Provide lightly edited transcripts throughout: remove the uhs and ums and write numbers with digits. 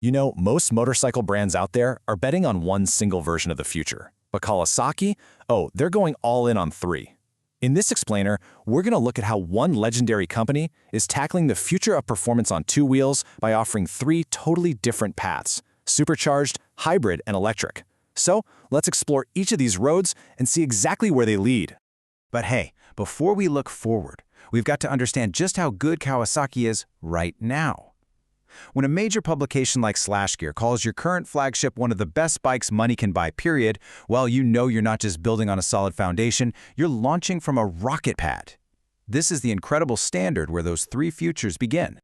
You know, most motorcycle brands out there are betting on one single version of the future. But Kawasaki, oh, they're going all in on three. In this explainer, we're going to look at how one legendary company is tackling the future of performance on two wheels by offering three totally different paths: supercharged, hybrid, and electric. So, let's explore each of these roads and see exactly where they lead. But hey, before we look forward, we've got to understand just how good Kawasaki is right now. When a major publication like SlashGear calls your current flagship one of the best bikes money can buy, period, well, you know you're not just building on a solid foundation, you're launching from a rocket pad. This is the incredible standard where those three futures begin.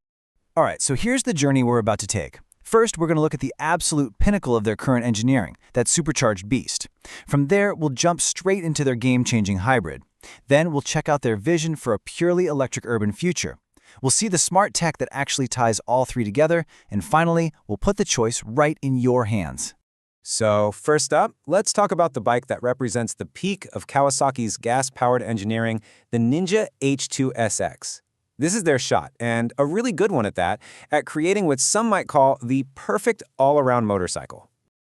All right, so here's the journey we're about to take. First, we're going to look at the absolute pinnacle of their current engineering, that supercharged beast. From there, we'll jump straight into their game-changing hybrid. Then we'll check out their vision for a purely electric urban future. We'll see the smart tech that actually ties all three together, and finally, we'll put the choice right in your hands. So first up, let's talk about the bike that represents the peak of Kawasaki's gas-powered engineering, the Ninja H2 SX. This is their shot, and a really good one at that, at creating what some might call the perfect all-around motorcycle.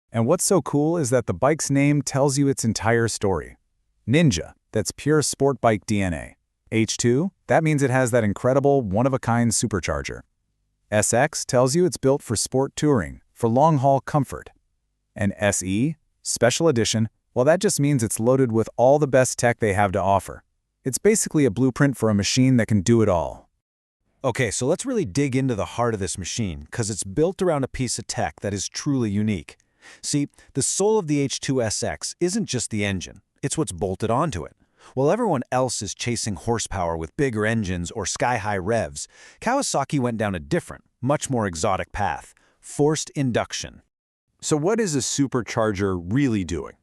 And what's so cool is that the bike's name tells you its entire story. Ninja, that's pure sport bike DNA. H2, that means it has that incredible, one-of-a-kind supercharger. SX tells you it's built for sport touring, for long-haul comfort. And SE, special edition, well, that just means it's loaded with all the best tech they have to offer. It's basically a blueprint for a machine that can do it all. Okay, so let's really dig into the heart of this machine, because it's built around a piece of tech that is truly unique. See, the soul of the H2 SX isn't just the engine, it's what's bolted onto it. While everyone else is chasing horsepower with bigger engines or sky-high revs, Kawasaki went down a different, much more exotic path: forced induction. So what is a supercharger really doing?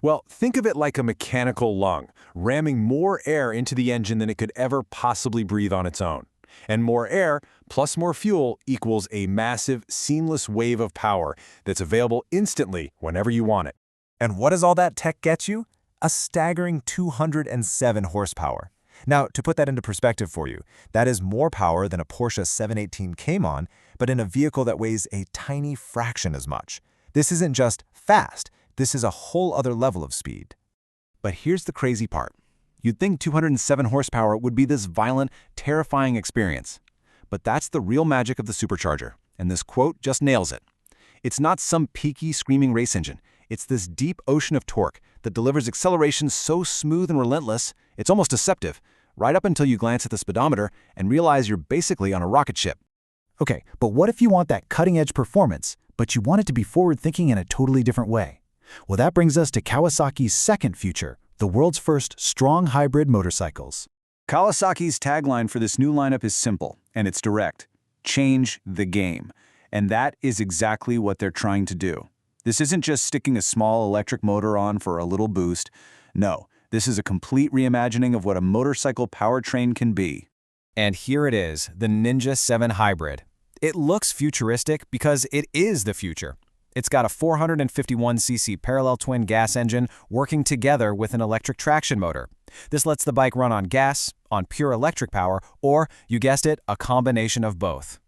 Well, think of it like a mechanical lung, ramming more air into the engine than it could ever possibly breathe on its own. And more air plus more fuel equals a massive, seamless wave of power that's available instantly whenever you want it. And what does all that tech get you? A staggering 207 horsepower. Now, to put that into perspective for you, that is more power than a Porsche 718 Cayman, but in a vehicle that weighs a tiny fraction as much. This isn't just fast, this is a whole other level of speed. But here's the crazy part. You'd think 207 horsepower would be this violent, terrifying experience. But that's the real magic of the supercharger, and this quote just nails it. It's not some peaky, screaming race engine. It's this deep ocean of torque that delivers acceleration so smooth and relentless, it's almost deceptive, right up until you glance at the speedometer and realize you're basically on a rocket ship. Okay, but what if you want that cutting-edge performance, but you want it to be forward-thinking in a totally different way? Well, that brings us to Kawasaki's second future, the world's first strong hybrid motorcycles. Kawasaki's tagline for this new lineup is simple, and it's direct: change the game. And that is exactly what they're trying to do. This isn't just sticking a small electric motor on for a little boost. No, this is a complete reimagining of what a motorcycle powertrain can be. And here it is, the Ninja 7 Hybrid. It looks futuristic because it is the future. It's got a 451cc parallel twin gas engine working together with an electric traction motor. This lets the bike run on gas, on pure electric power, or, you guessed it, a combination of both.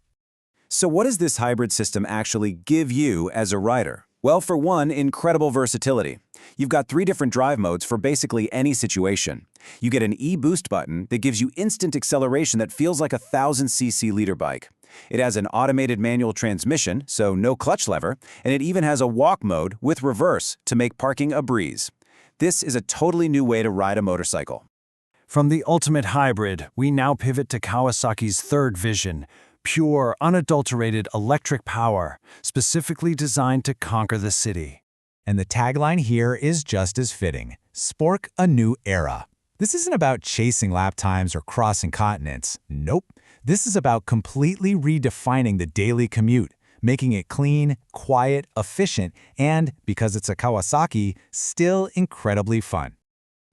So what does this hybrid system actually give you as a rider? Well, for one, incredible versatility. You've got 3 different drive modes for basically any situation. You get an e-boost button that gives you instant acceleration that feels like a 1000cc liter bike. It has an automated manual transmission, so no clutch lever, and it even has a walk mode with reverse to make parking a breeze. This is a totally new way to ride a motorcycle. From the ultimate hybrid, we now pivot to Kawasaki's third vision: pure, unadulterated electric power, specifically designed to conquer the city. And the tagline here is just as fitting: Spork a new era. This isn't about chasing lap times or crossing continents. Nope. This is about completely redefining the daily commute, making it clean, quiet, efficient, and, because it's a Kawasaki, still incredibly fun.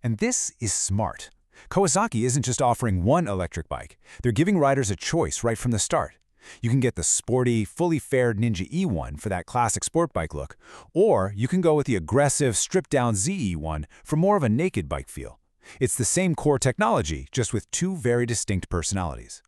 And this is smart. Kawasaki isn't just offering one electric bike. They're giving riders a choice right from the start. You can get the sporty, fully fared Ninja E1 for that classic sport bike look, or you can go with the aggressive, stripped-down ZE1 for more of a naked bike feel. It's the same core technology, just with 2 very distinct personalities.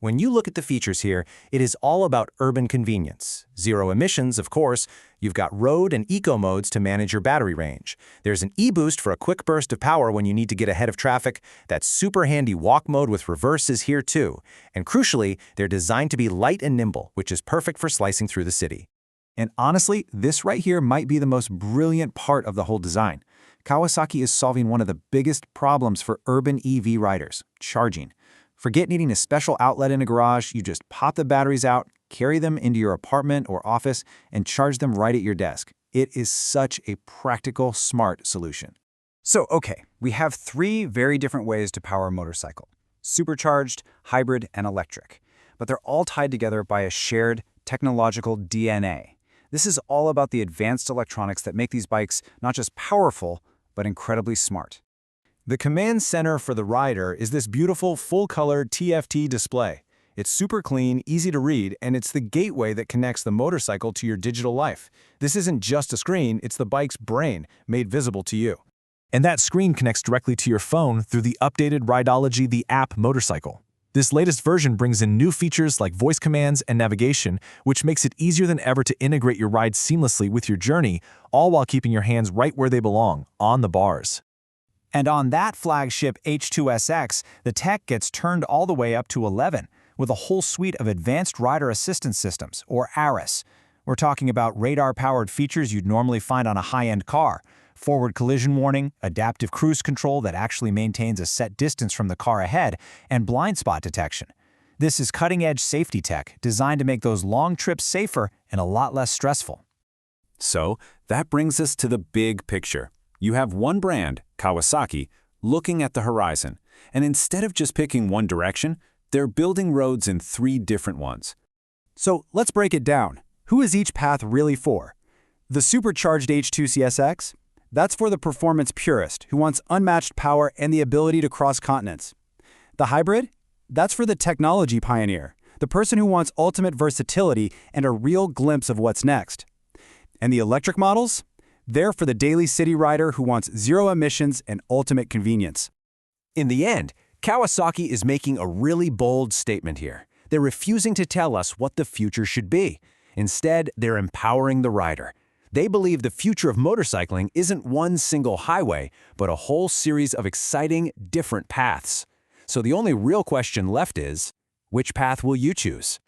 When you look at the features here, it is all about urban convenience. Zero emissions, of course. You've got road and eco modes to manage your battery range. There's an e-boost for a quick burst of power when you need to get ahead of traffic. That super handy walk mode with reverse is here too. And crucially, they're designed to be light and nimble, which is perfect for slicing through the city. And honestly, this right here might be the most brilliant part of the whole design. Kawasaki is solving one of the biggest problems for urban EV riders: charging. Forget needing a special outlet in a garage. You just pop the batteries out, carry them into your apartment or office, and charge them right at your desk. It is such a practical, smart solution. So, okay, we have three very different ways to power a motorcycle: supercharged, hybrid, and electric. But they're all tied together by a shared technological DNA. This is all about the advanced electronics that make these bikes not just powerful, but incredibly smart. The command center for the rider is this beautiful full-color TFT display. It's super clean, easy to read, and it's the gateway that connects the motorcycle to your digital life. This isn't just a screen, it's the bike's brain made visible to you. And that screen connects directly to your phone through the updated Rideology the app motorcycle. This latest version brings in new features like voice commands and navigation, which makes it easier than ever to integrate your ride seamlessly with your journey, all while keeping your hands right where they belong, on the bars. And on that flagship H2 SX, the tech gets turned all the way up to 11, with a whole suite of advanced rider assistance systems, or ARAS. We're talking about radar-powered features you'd normally find on a high-end car: forward collision warning, adaptive cruise control that actually maintains a set distance from the car ahead, and blind spot detection. This is cutting-edge safety tech designed to make those long trips safer and a lot less stressful. So, that brings us to the big picture. You have one brand, Kawasaki, looking at the horizon, and instead of just picking one direction, they're building roads in three different ones. So let's break it down. Who is each path really for? The Supercharged H2 SX? That's for the performance purist who wants unmatched power and the ability to cross continents. The hybrid? That's for the technology pioneer, the person who wants ultimate versatility and a real glimpse of what's next. And the electric models? They're for the daily city rider who wants zero emissions and ultimate convenience. In the end, Kawasaki is making a really bold statement here. They're refusing to tell us what the future should be. Instead, they're empowering the rider. They believe the future of motorcycling isn't one single highway, but a whole series of exciting, different paths. So the only real question left is, which path will you choose?